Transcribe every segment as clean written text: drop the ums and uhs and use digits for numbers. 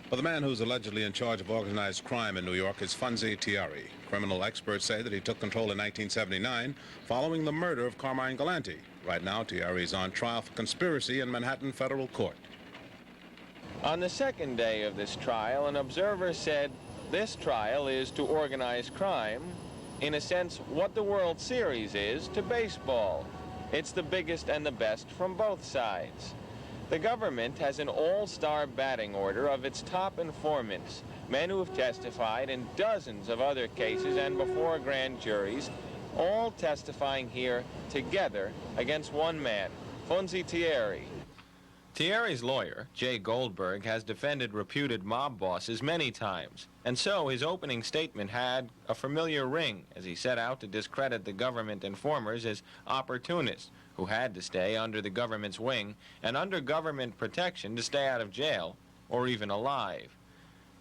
Well, the man who's allegedly in charge of organized crime in New York is Funzi Tieri. Criminal experts say that he took control in 1979 following the murder of Carmine Galante. Right now, Tieri is on trial for conspiracy in Manhattan federal court. On the second day of this trial, an observer said this trial is to organized crime, in a sense, what the World Series is to baseball. It's the biggest and the best from both sides. The government has an all-star batting order of its top informants, men who have testified in dozens of other cases and before grand juries, all testifying here together against one man, Funzi Tieri. Tieri's lawyer, Jay Goldberg, has defended reputed mob bosses many times, and so his opening statement had a familiar ring as he set out to discredit the government informers as opportunists who had to stay under the government's wing and under government protection to stay out of jail or even alive.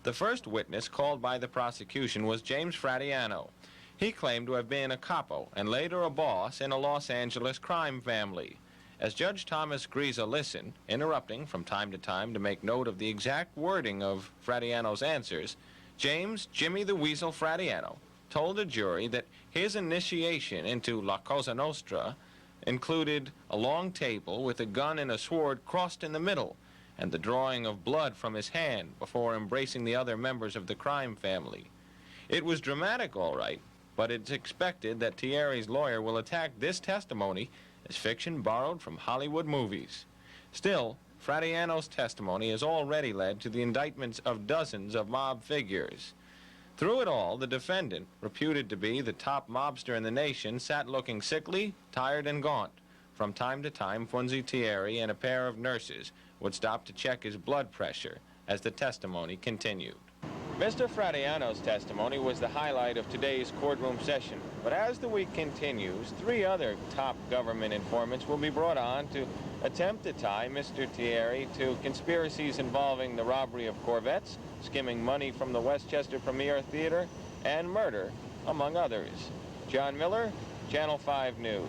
The first witness called by the prosecution was James Fradiano. He claimed to have been a capo and later a boss in a Los Angeles crime family. As Judge Thomas Griesa listened, interrupting from time to time to make note of the exact wording of Fradiano's answers, James "Jimmy the Weasel" Fradiano told the jury that his initiation into La Cosa Nostra included a long table with a gun and a sword crossed in the middle and the drawing of blood from his hand before embracing the other members of the crime family. It was dramatic, all right, but it's expected that Tieri's lawyer will attack this testimony as fiction borrowed from Hollywood movies. Still, Fradiano's testimony has already led to the indictments of dozens of mob figures. Through it all, the defendant, reputed to be the top mobster in the nation, sat looking sickly, tired, and gaunt. From time to time, Funzi Tieri and a pair of nurses would stop to check his blood pressure as the testimony continued. Mr. Fradiano's testimony was the highlight of today's courtroom session. But as the week continues, 3 other top government informants will be brought on to attempt to tie Mr. Tieri to conspiracies involving the robbery of Corvettes, skimming money from the Westchester Premier Theater, and murder, among others. John Miller, Channel 5 News.